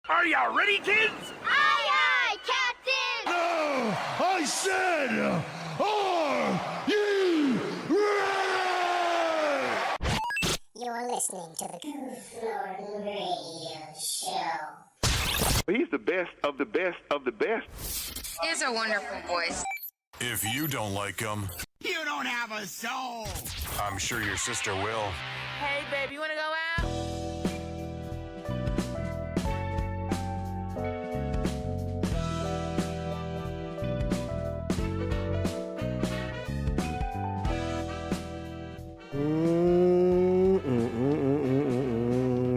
Are you ready, kids? Aye, aye, Captain! No, I said, are you ready? You're listening to the Goof Norton Radio Show. He's the best of the best of the best. He has a wonderful voice. If you don't like him, You don't have a soul. I'm sure your sister will. Hey, babe, you want to go out?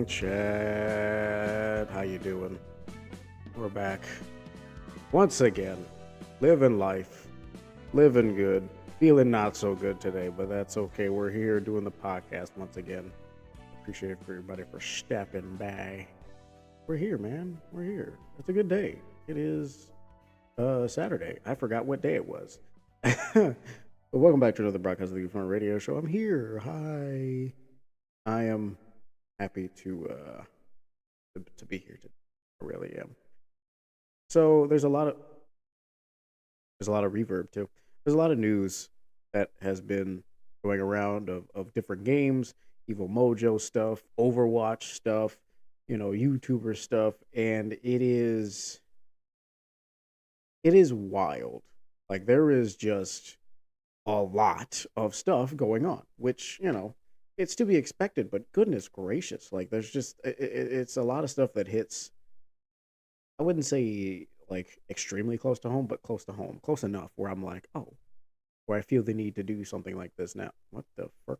Chad, how you doing? We're back once again, living life, living good, feeling not so good today, but that's okay. We're here doing the podcast once again. Appreciate everybody for stepping by. We're here, man. We're here. It's a good day. It is Saturday. I forgot what day it was. But welcome back to another broadcast of the Goof Norton Radio Show. I'm here. Hi. I am happy to be here today. I really am. So there's a lot of reverb too. There's a lot of news that has been going around of different games, Evil Mojo stuff, Overwatch stuff, YouTuber stuff, and it is wild. Like, there is just a lot of stuff going on, which, it's to be expected, but goodness gracious, like, there's just, it's a lot of stuff that hits, I wouldn't say, like, extremely close to home, but close to home, close enough where I'm like, oh, where I feel the need to do something like this now. What the fuck?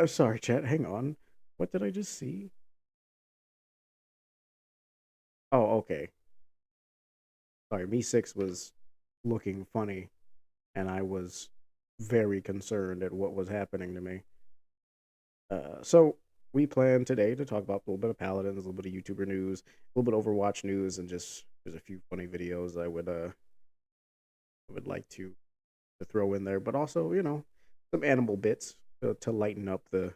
Sorry, chat, hang on. What did I just see? Oh, okay. Sorry, Me6 was looking funny, and I was very concerned at what was happening to me. So we plan today to talk about a little bit of Paladins, a little bit of YouTuber news, a little bit of Overwatch news, and just there's a few funny videos I would like to throw in there, but also some animal bits to lighten up the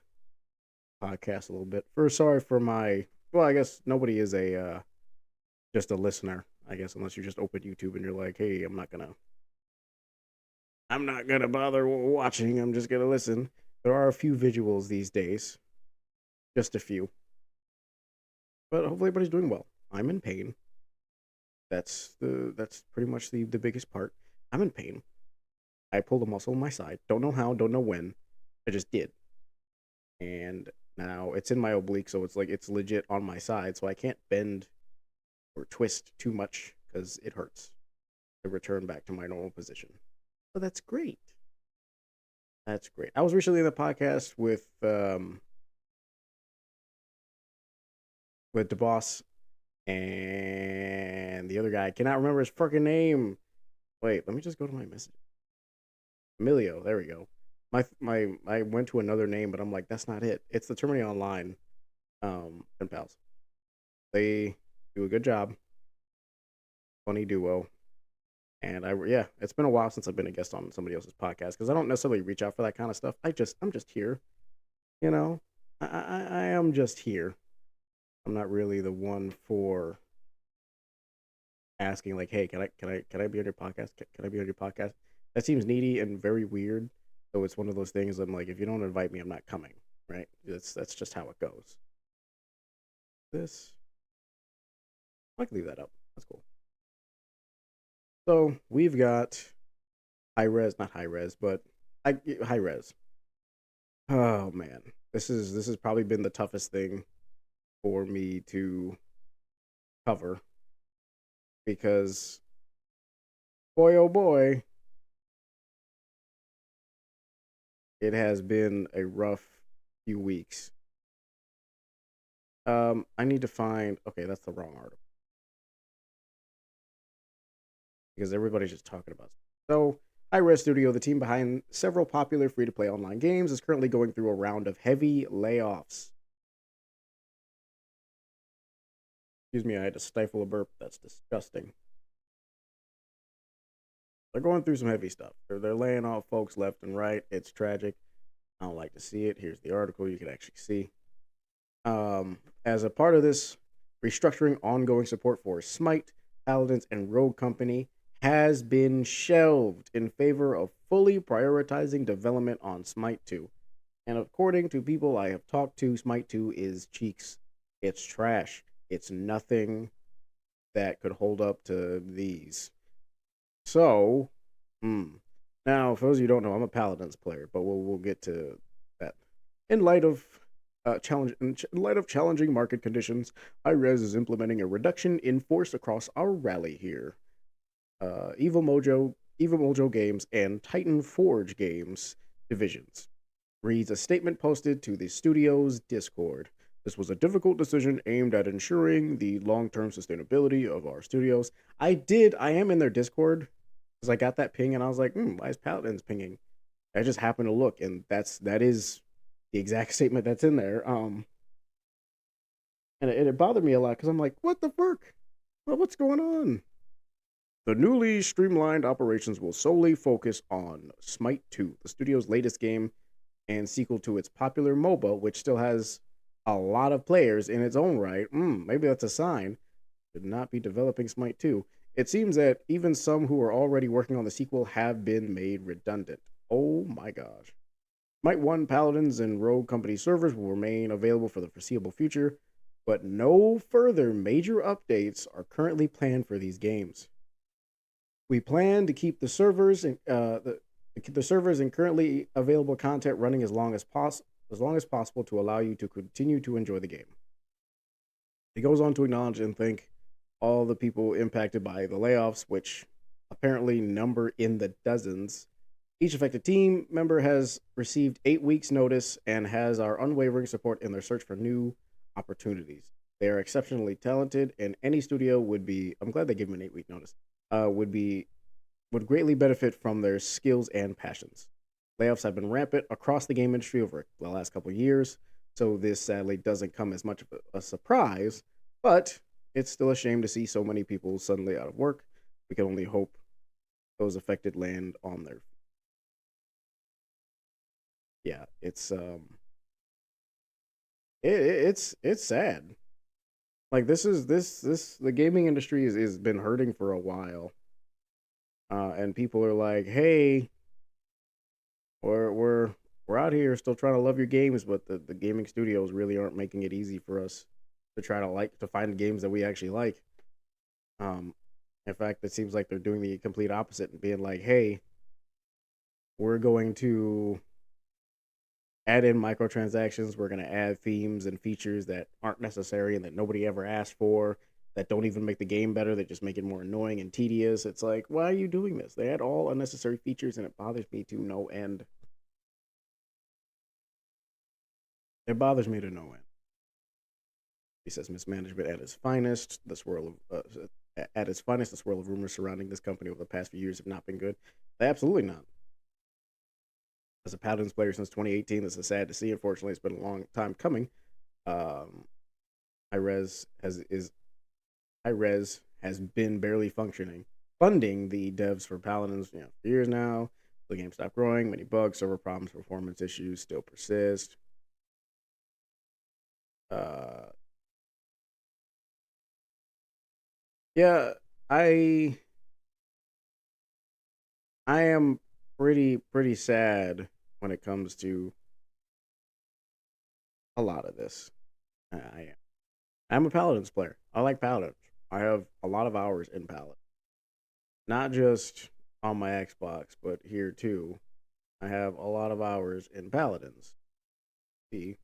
podcast a little bit. Sorry for my, well, I guess nobody is just a listener, I guess, unless you just open YouTube and you're like, hey, I'm not gonna bother watching, I'm just gonna listen. There are a few visuals these days. Just a few. But hopefully everybody's doing well. I'm in pain. That's pretty much the biggest part. I'm in pain. I pulled a muscle in my side. Don't know how, don't know when. I just did. And now it's in my oblique, so it's like it's legit on my side, so I can't bend or twist too much because it hurts to return back to my normal position. So that's great. That's great. I was recently in the podcast with DeBoss and the other guy. I cannot remember his freaking name. Wait, let me just go to my message. Emilio, there we go. I went to another name, but I'm like, that's not it. It's the Terminate Online pen pals. They do a good job. Funny duo. And it's been a while since I've been a guest on somebody else's podcast because I don't necessarily reach out for that kind of stuff. I'm just here. I am just here. I'm not really the one for asking like, hey, can I be on your podcast? Can I be on your podcast? That seems needy and very weird. So it's one of those things I'm like, if you don't invite me, I'm not coming. Right? That's just how it goes. I can leave that up. That's cool. So we've got high res. Oh man, this has probably been the toughest thing for me to cover because boy oh boy, it has been a rough few weeks. I need to find, okay, that's the wrong article. Because everybody's just talking about it. So, Hi-Res Studio, the team behind several popular free-to-play online games, is currently going through a round of heavy layoffs. Excuse me, I had to stifle a burp. That's disgusting. They're going through some heavy stuff. They're laying off folks left and right. It's tragic. I don't like to see it. Here's the article you can actually see. As a part of this, restructuring ongoing support for Smite, Paladins, and Rogue Company has been shelved in favor of fully prioritizing development on Smite 2. And according to people I have talked to, Smite 2 is cheeks. It's trash. It's nothing that could hold up to these. So, now, for those of you who don't know, I'm a Paladins player, but we'll get to that. In light of challenging market conditions, iRes is implementing a reduction in force across our rally here. Evil Mojo Games and Titan Forge Games divisions reads a statement posted to the studio's Discord. This was a difficult decision aimed at ensuring the long-term sustainability of our studios. I am in their Discord because I got that ping and I was like, why is Paladins pinging? I just happened to look, and that is the exact statement that's in there. And it bothered me a lot because I'm like, what the fuck? What's going on? The newly streamlined operations will solely focus on Smite 2, the studio's latest game and sequel to its popular MOBA, which still has a lot of players in its own right. Maybe that's a sign. Should not be developing Smite 2. It seems that even some who are already working on the sequel have been made redundant. Oh my gosh. Smite 1 Paladins and Rogue Company servers will remain available for the foreseeable future, but no further major updates are currently planned for these games. We plan to keep the servers and the servers and currently available content running as long as possible to allow you to continue to enjoy the game. He goes on to acknowledge and thank all the people impacted by the layoffs, which apparently number in the dozens. Each affected team member has received 8 weeks notice and has our unwavering support in their search for new opportunities. They are exceptionally talented, and any studio would be, I'm glad they gave them an 8-week notice, would greatly benefit from their skills and passions. Layoffs have been rampant across the game industry over the last couple of years, so this sadly doesn't come as much of a surprise, but it's still a shame to see so many people suddenly out of work. We can only hope those affected land on their feet. Yeah, it's sad. Like the gaming industry is been hurting for a while. And people are like, "Hey, we're out here still trying to love your games, but the gaming studios really aren't making it easy for us to try to find games that we actually like." In fact, it seems like they're doing the complete opposite and being like, "Hey, we're going to add in microtransactions. We're going to add themes and features that aren't necessary and that nobody ever asked for, that don't even make the game better. They just make it more annoying and tedious." It's like, why are you doing this? They add all unnecessary features and it bothers me to no end. It bothers me to no end. He says mismanagement at its finest. The swirl of rumors surrounding this company over the past few years have not been good. Absolutely not. As a Paladins player since 2018, this is sad to see. Unfortunately, it's been a long time coming. iRes has been barely functioning, funding the devs for Paladins for years now. The game stopped growing. Many bugs, server problems, performance issues still persist. Yeah, I am pretty sad when it comes to a lot of this. I'm a Paladins player. I like Paladins. I have a lot of hours in Paladins. Not just on my Xbox, but here too. I have a lot of hours in Paladins. See,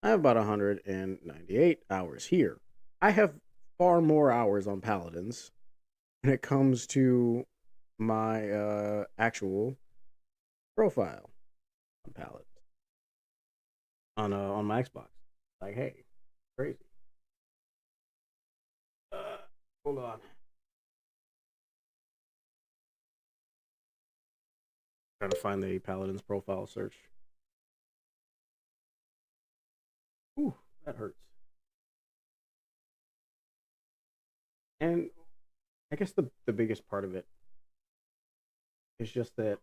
I have about 198 hours here. I have far more hours on Paladins when it comes to my actual profile on Paladins on my Xbox. Like, hey, crazy. Hold on. Trying to find the Paladins profile search. Ooh, that hurts. And I guess the biggest part of it is just that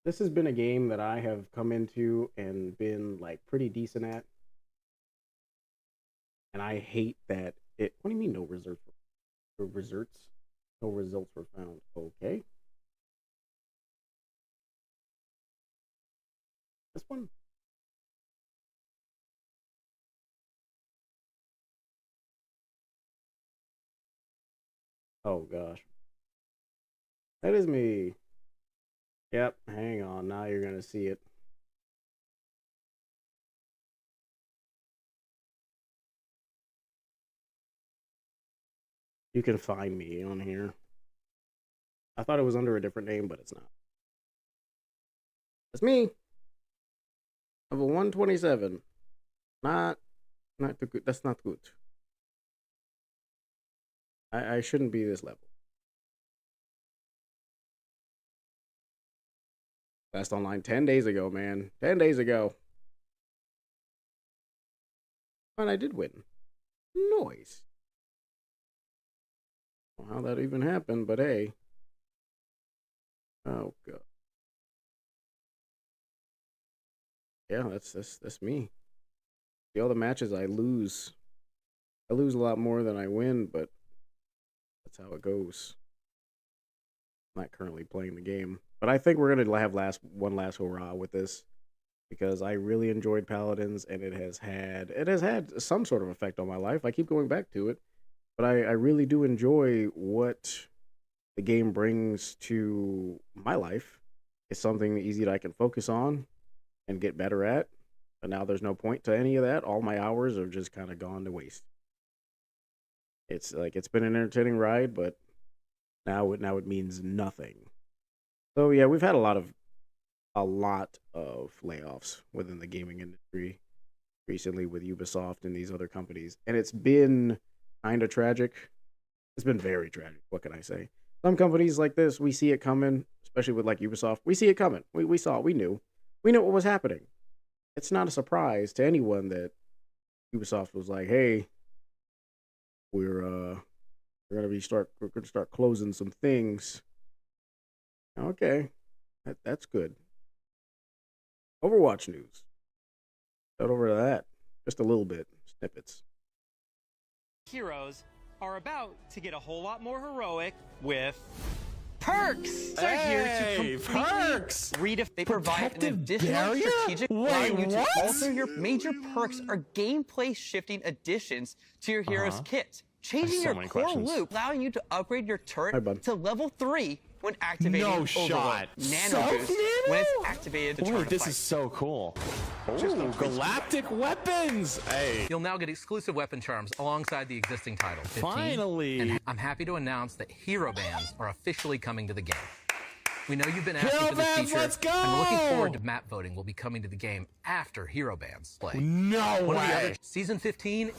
this has been a game that I have come into and been like pretty decent at. And I hate that it. What do you mean no results? Results? No results were found. Okay. This one. Oh gosh. That is me. Yep, hang on. Now you're gonna see it. You can find me on here. I thought it was under a different name, but it's not. That's me. Level 127. Not too good. That's not good. I shouldn't be this level. Last online 10 days ago, man. 10 days ago. And I did win. Noise. Well, how that even happened, but hey. Oh god. Yeah, that's me. The other matches I lose. I lose a lot more than I win, but that's how it goes. I'm not currently playing the game. But I think we're gonna have one last hurrah with this, because I really enjoyed Paladins, and it has had some sort of effect on my life. I keep going back to it, but I really do enjoy what the game brings to my life. It's something easy that I can focus on and get better at. But now there's no point to any of that. All my hours are just kind of gone to waste. It's like it's been an entertaining ride, but now it means nothing. So yeah, we've had a lot of layoffs within the gaming industry recently with Ubisoft and these other companies, and it's been kind of tragic. It's been very tragic. What can I say? Some companies like this, we see it coming, especially with like Ubisoft. We see it coming. We saw it. We knew what was happening. It's not a surprise to anyone that Ubisoft was like, "Hey, we're gonna start closing some things." Okay, that's good. Overwatch news. Got over to that just a little bit. Snippets. Heroes are about to get a whole lot more heroic with perks. They're here to completely they provide an additional strategic allowing you to alter your major perks are gameplay shifting additions to your hero's kit. Changing your core loop, allowing you to upgrade your turret to level 3 when activating Overload. Nano Boost when it's activated to turn this is so cool. Oh, galactic weapons! Hey. You'll now get exclusive weapon charms alongside the existing title. 15. Finally! And I'm happy to announce that hero bands are officially coming to the game. We know you've been asking for this feature, let's go! and we're looking forward to map voting will be coming to the game after hero bands play. No way! Season 15.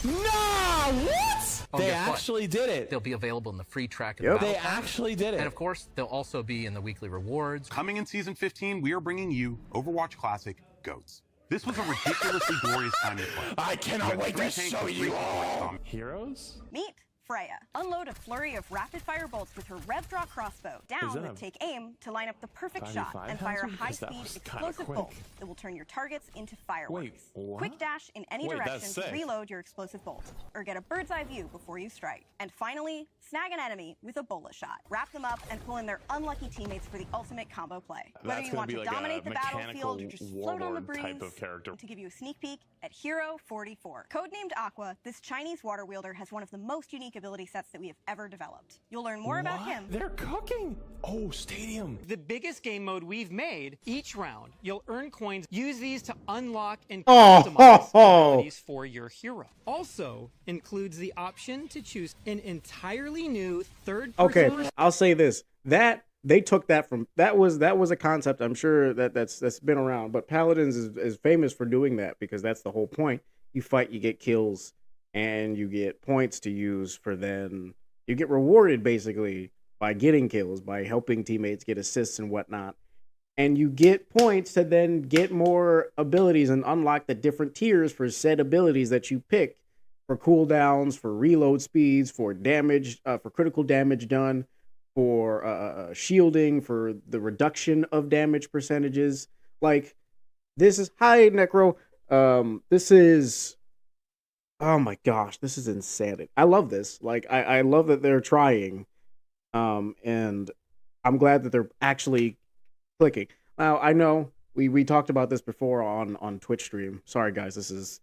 No! What? Oh, they actually did it. They'll be available in the free track. They actually did it. And of course, they'll also be in the weekly rewards. Coming in Season 15, we are bringing you Overwatch Classic GOATs. This was a ridiculously glorious time to play. I cannot wait to show you all. Heroes? Meet Freya. Unload a flurry of rapid-fire bolts with her rev-draw crossbow. Down with take aim to line up the perfect shot and fire a high-speed explosive bolt that will turn your targets into fireworks. Quick dash in any direction to reload your explosive bolt, or get a bird's-eye view before you strike. And finally, snag an enemy with a bullet shot. Wrap them up and pull in their unlucky teammates for the ultimate combo play. Whether you want to dominate the battlefield or just float on the breeze, type of character. To give you a sneak peek at Hero 44. Codenamed Aqua, this Chinese water wielder has one of the most unique ability sets that we have ever developed. You'll learn more about him. They're cooking. Oh, Stadium. The biggest game mode we've made. Each round, you'll earn coins. Use these to unlock and customize abilities for your hero. Also includes the option to choose an entirely new third person. Okay, I'll say this. That they took that from that was a concept. I'm sure that's been around, but Paladins is famous for doing that because that's the whole point. You fight, you get kills, and you get points to use for then you get rewarded basically by getting kills, by helping teammates get assists and whatnot. And you get points to then get more abilities and unlock the different tiers for said abilities that you pick for cooldowns, for reload speeds, for damage, for critical damage done, for shielding, for the reduction of damage percentages. Like, this is, hi, Necro. This is Oh my gosh, this is insanity. I love this. Like I love that they're trying. And I'm glad that they're actually clicking. Now I know we talked about this before on Twitch stream. Sorry guys, this is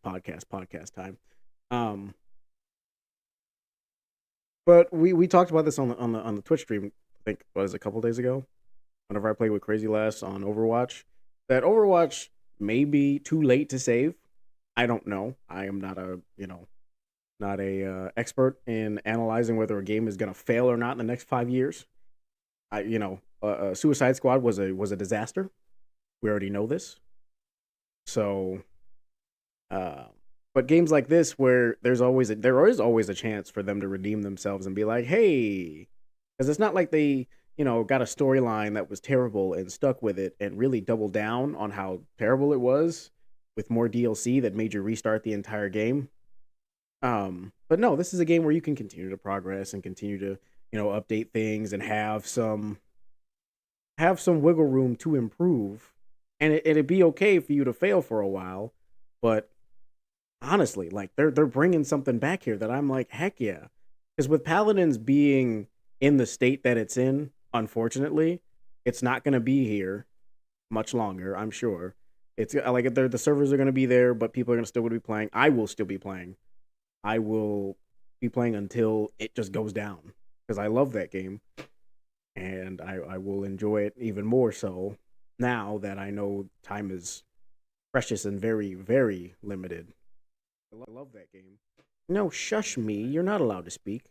podcast time. But we talked about this on the Twitch stream, I think was a couple days ago, whenever I played with Crazy Lass on Overwatch, that Overwatch may be too late to save. I don't know. I am not a expert in analyzing whether a game is going to fail or not in the next 5 years. Suicide Squad was a disaster. We already know this. So, but games like this, where there is always a chance for them to redeem themselves and be like, hey, because it's not like they got a storyline that was terrible and stuck with it and really doubled down on how terrible it was with more DLC that made you restart the entire game. But no, this is a game where you can continue to progress and continue to, update things and have some wiggle room to improve. And it'd be okay for you to fail for a while, but honestly, like they're bringing something back here that I'm like, heck yeah. Because with Paladins being in the state that it's in, unfortunately, it's not going to be here much longer, I'm sure. It's like the servers are going to be there, but people are going to still be playing. I will still be playing. I will be playing until it just goes down, because I love that game, and I will enjoy it even more so now that I know time is precious and very, very limited. I love that game. No, shush me. You're not allowed to speak.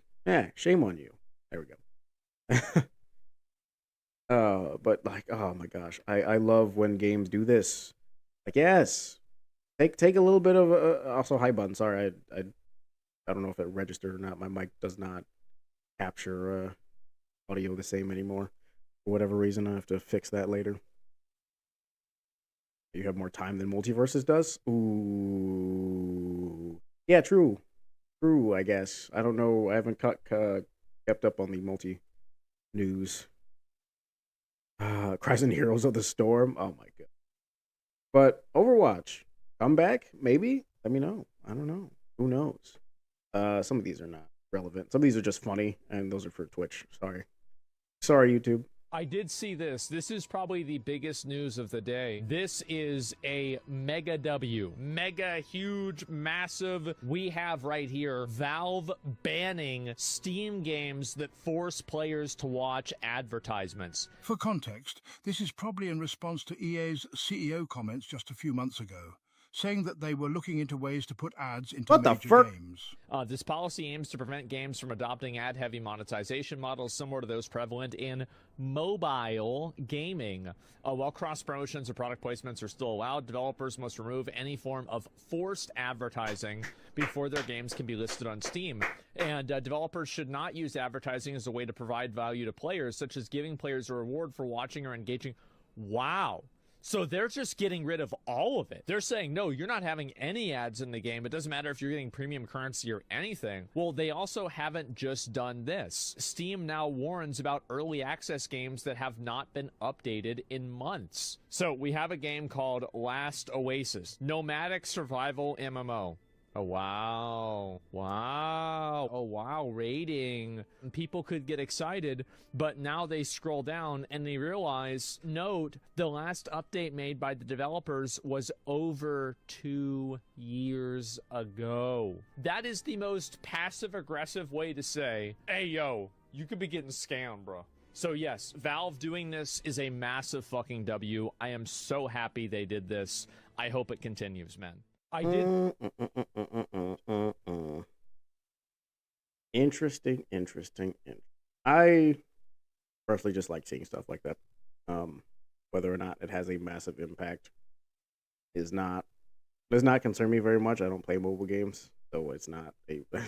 Shame on you. There we go. But like, oh my gosh, I love when games do this. Like, yes, take a little bit of also hi button. Sorry, I don't know if it registered or not. My mic does not capture audio the same anymore for whatever reason. I have to fix that later. You have more time than Multiverses does. Ooh, yeah, true, I guess. I don't know. I haven't kept up on the multi news. Cries and Heroes of the Storm. Oh my god. But Overwatch, come back, maybe? Let me know. I don't know. Who knows? Some of these are not relevant. Some of these are just funny, and those are for Twitch. Sorry, YouTube. I did see this. This is probably the biggest news of the day. This is a mega W. Mega, huge, massive. We have right here Valve banning Steam games that force players to watch advertisements. For context, this is probably in response to EA's CEO comments just a few months ago, saying that they were looking into ways to put ads into major games. This policy aims to prevent games from adopting ad-heavy monetization models similar to those prevalent in mobile gaming. While cross-promotions or product placements are still allowed, developers must remove any form of forced advertising before their games can be listed on Steam. And developers should not use advertising as a way to provide value to players, such as giving players a reward for watching or engaging. Wow. So they're just getting rid of all of it. They're saying, no, you're not having any ads in the game. It doesn't matter if you're getting premium currency or anything. Well, they also haven't just done this. Steam now warns about early access games that have not been updated in months. So we have a game called Last Oasis, nomadic survival MMO. Oh, wow. Wow. Oh, wow. Rating. People could get excited, but now they scroll down and they realize, note, the last update made by the developers was over 2 years ago. That is the most passive-aggressive way to say, hey, yo, you could be getting scammed, bro. So yes, Valve doing this is a massive fucking W. I am so happy they did this. I hope it continues, man. I did. Interesting. I personally just like seeing stuff like that. Whether or not it has a massive impact does not concern me very much. I don't play mobile games, so it's not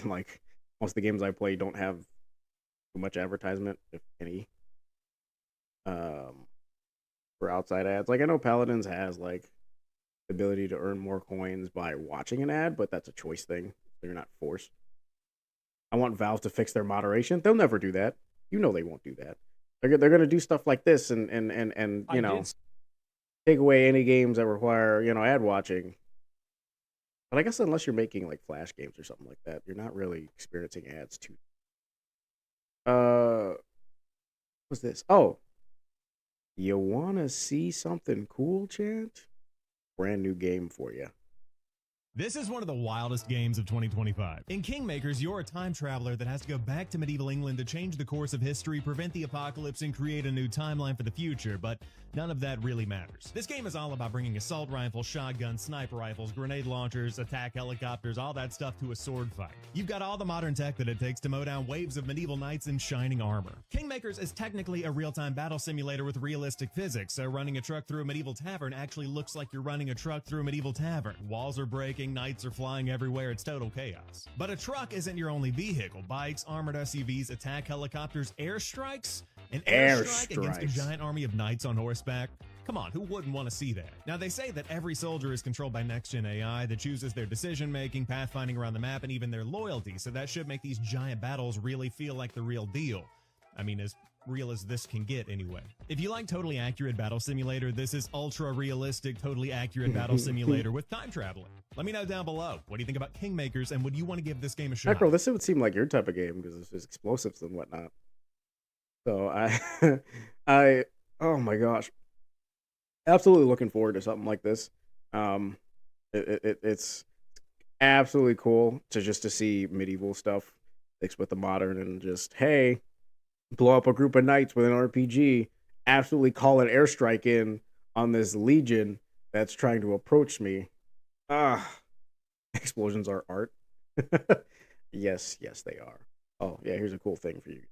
like most of the games I play don't have too much advertisement, if any, for outside ads. Like I know Paladins has like ability to earn more coins by watching an ad, but that's a choice thing. They're not forced. I want Valve to fix their moderation. They'll never do that. You know they won't do that. They're going to do stuff like this and take away any games that require, ad watching. But I guess unless you're making like Flash games or something like that, you're not really experiencing ads too. What's this? Oh, you want to see something cool, Chant? Brand new game for you. This is one of the wildest games of 2025. In Kingmakers, you're a time traveler that has to go back to medieval England to change the course of history, prevent the apocalypse, and create a new timeline for the future, but none of that really matters. This game is all about bringing assault rifles, shotguns, sniper rifles, grenade launchers, attack helicopters, all that stuff to a sword fight. You've got all the modern tech that it takes to mow down waves of medieval knights in shining armor. Kingmakers is technically a real-time battle simulator with realistic physics, so running a truck through a medieval tavern actually looks like you're running a truck through a medieval tavern. Walls are breaking, knights are flying everywhere, it's total chaos. But a truck isn't your only vehicle. Bikes, armored SUVs, attack helicopters, airstrikes? An airstrike against a giant army of knights on horseback? Come on, who wouldn't want to see that? Now, they say that every soldier is controlled by next-gen AI that chooses their decision-making, pathfinding around the map, and even their loyalty, so that should make these giant battles really feel like the real deal. I mean, as real as this can get anyway. If you like totally accurate battle simulator, this is ultra-realistic, totally accurate battle simulator with time traveling. Let me know down below. What do you think about Kingmakers, and would you want to give this game a shot? Macro, this would seem like your type of game because there's explosives and whatnot. So oh my gosh, absolutely looking forward to something like this. It's absolutely cool to see medieval stuff mixed with the modern and just, hey, blow up a group of knights with an RPG, absolutely call an airstrike in on this legion that's trying to approach me. Explosions are art. Yes, they are. Oh yeah, here's a cool thing for you.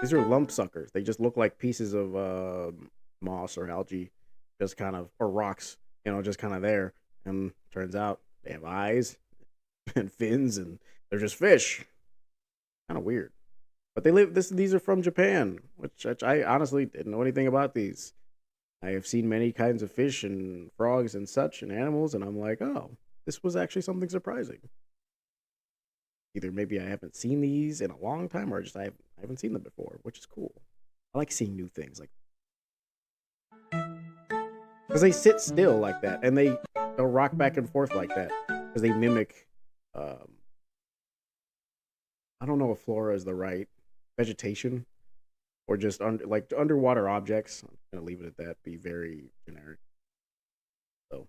These are lump suckers. They just look like pieces of moss or algae, just kind of, or rocks, just kind of there. And turns out they have eyes and fins, and they're just fish. Kind of weird. But they live. These are from Japan, which I honestly didn't know anything about these. I have seen many kinds of fish and frogs and such and animals, and I'm like, oh, this was actually something surprising. Either maybe I haven't seen these in a long time, or just I haven't seen them before, which is cool. I like seeing new things like because they sit still like that, and they'll rock back and forth like that because they mimic. I don't know if flora is the right vegetation, or just underwater objects. I'm gonna leave it at that. Be very generic. So.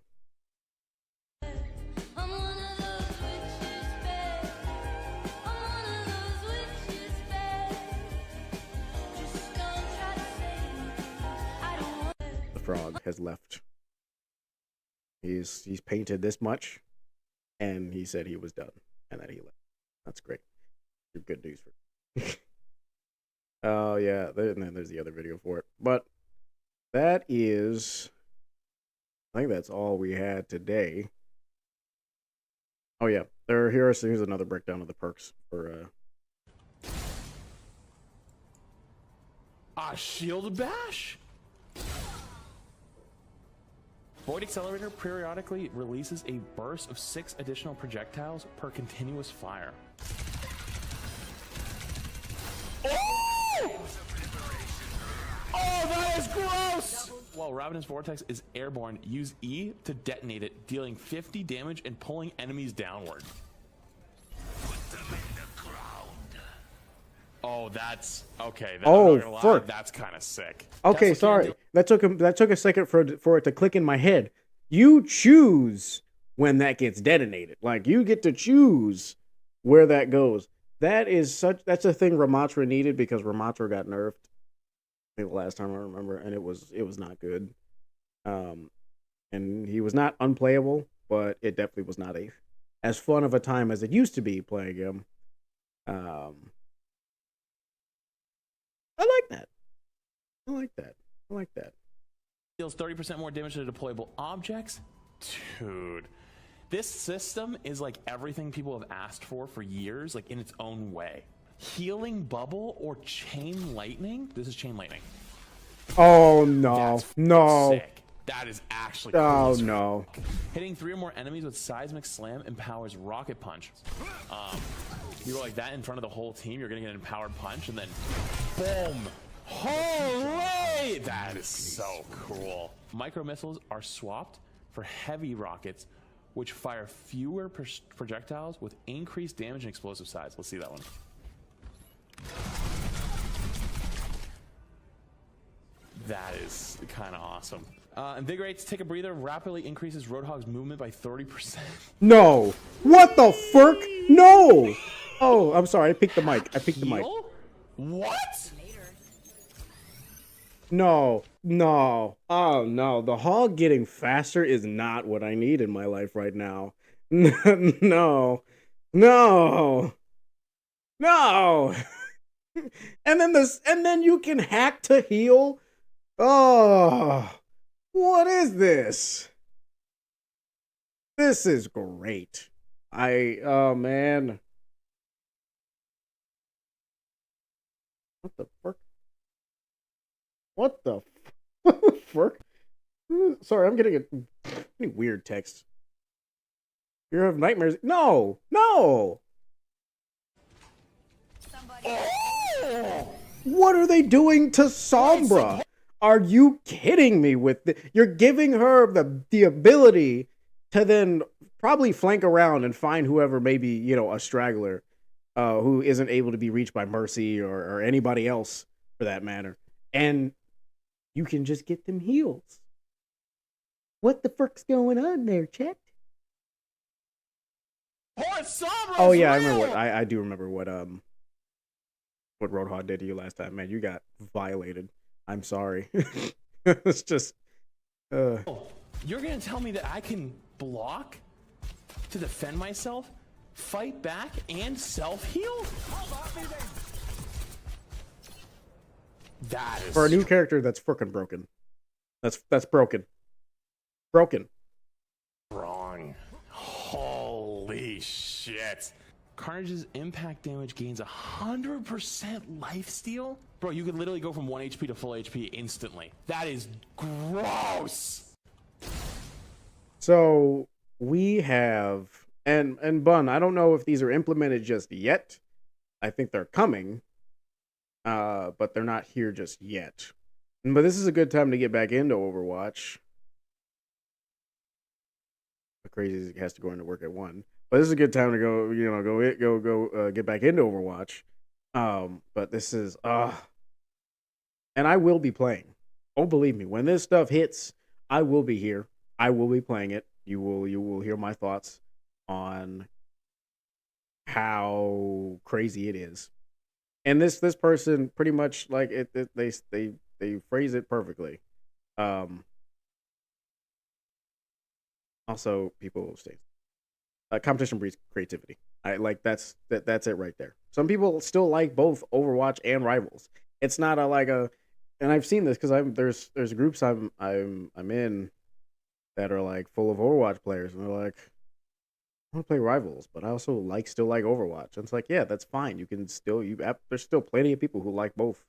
Frog has left. He's painted this much, and he said he was done, and that he left. That's great. Good news for me. Oh yeah, and then there's the other video for it. But that is, I think that's all we had today. Oh yeah, here's another breakdown of the perks for shield bash. Void Accelerator periodically releases a burst of 6 additional projectiles per continuous fire. Oh! Oh, that is gross! While Ravenous Vortex is airborne, use E to detonate it, dealing 50 damage and pulling enemies downward. Oh, that's okay. I'm not gonna lie, that's kind of sick. Okay, sorry. That took a second for it to click in my head. You choose when that gets detonated. Like, you get to choose where that goes. That's a thing Ramatra needed because Ramatra got nerfed. I think the last time I remember, and it was not good. And he was not unplayable, but it definitely was not as fun of a time as it used to be playing him. I like that. Deals 30% more damage to deployable objects. Dude, this system is like everything people have asked for years, like in its own way. Healing bubble or chain lightning. This is chain lightning. Oh no, That's no, sick. That is actually Oh cool. no. Hitting 3 or more enemies with Seismic Slam empowers Rocket Punch. You go like that in front of the whole team, you're gonna get an empowered punch, and then boom! Holy! That is so cool. Micro missiles are swapped for heavy rockets, which fire fewer projectiles with increased damage and explosive size. Let's see that one. That is kind of awesome. Invigorates, take a breather, rapidly increases Roadhog's movement by 30%. No. What the fuck? No. Oh, I'm sorry. I picked the mic. What? No. No. Oh, no. The hog getting faster is not what I need in my life right now. No. No. No. And then you can hack to heal? Oh. What is this? This is great. Oh man. What the fuck? What the fuck? Sorry, I'm getting a weird text. You have nightmares? No! No! Oh! What are they doing to Sombra? Are you kidding me with you're giving her the ability to then probably flank around and find whoever maybe, you know, a straggler who isn't able to be reached by Mercy or anybody else for that matter. And you can just get them heals. What the frick's going on there, Chet? Oh yeah, I remember I do remember what Roadhog did to you last time. Man, you got violated. I'm sorry. It's just You're gonna tell me that I can block to defend myself, fight back, and self-heal? That is for a new character that's frickin' broken. That's broken. Broken. Wrong. Holy shit. Carnage's impact damage gains 100% lifesteal? Bro, you could literally go from 1 HP to full HP instantly. That is gross. So we have and Bun, I don't know if these are implemented just yet. I think they're coming. But they're not here just yet. But this is a good time to get back into Overwatch. The crazy has to go into work at 1. But this is a good time to go, you know, go get back into Overwatch. But this is and I will be playing. Oh, believe me, when this stuff hits, I will be here. I will be playing it. You will hear my thoughts on how crazy it is. And this person pretty much like they phrase it perfectly. Also, people say competition breeds creativity. I like that's it right there. Some people still like both Overwatch and Rivals. It's not and I've seen this because there's groups I'm in that are like full of Overwatch players, and they're like, I want to play Rivals, but I also still like Overwatch. And it's like, yeah, that's fine. You can still there's still plenty of people who like both,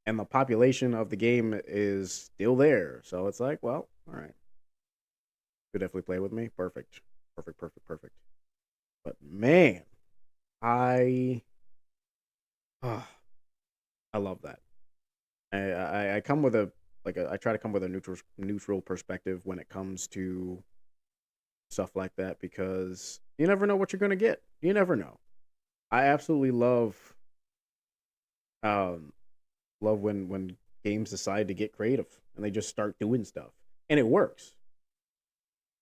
and the population of the game is still there. So it's like, well, all right, could definitely play with me. Perfect. But man, I love that. I come with I try to come with a neutral perspective when it comes to stuff like that, because you never know what you're gonna get. You never know. I absolutely love when games decide to get creative and they just start doing stuff and it works.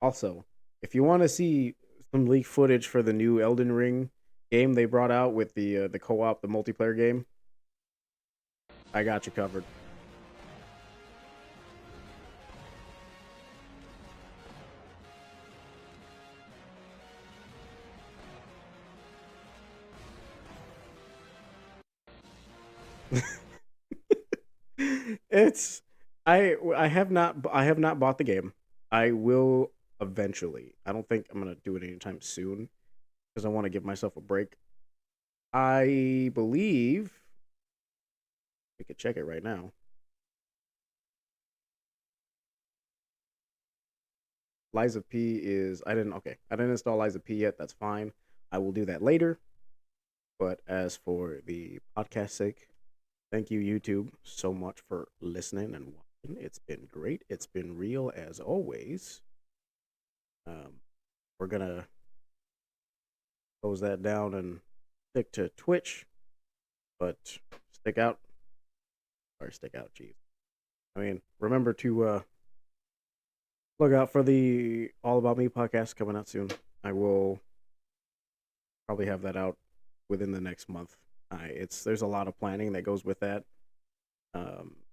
Also, if you want to see some leaked footage for the new Elden Ring game they brought out with the co-op, the multiplayer game, I got you covered. I have not bought the game. I will eventually. I don't think I'm gonna do it anytime soon because I want to give myself a break. I believe we could check it right now. Liza P is I didn't install Liza P yet. That's fine. I will do that later. But as for the podcast sake, thank you, YouTube, so much for listening and watching. It's been great. It's been real as always. We're gonna close that down and stick to Twitch, but stick out, geez. I mean, remember to look out for the All About Me podcast coming out soon. I will probably have that out within the next month. There's a lot of planning that goes with that.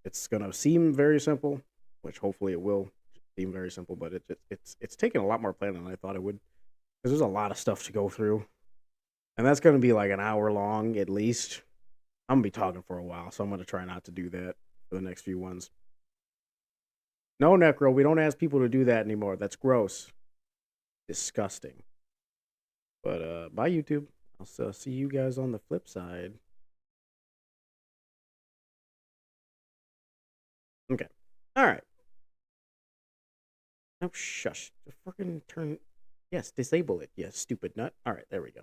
It's gonna seem very simple, which hopefully it will seem very simple, but it's taking a lot more planning than I thought it would, because there's a lot of stuff to go through, and that's gonna be like an hour long at least. I'm gonna be talking for a while, so I'm gonna try not to do that for the next few ones. No, Necro, we don't ask people to do that anymore. That's gross. Disgusting. But bye, YouTube. I'll see you guys on the flip side. Okay. All right. Oh, shush. Just fucking turn. Yes, disable it. Yes, stupid nut. All right, there we go.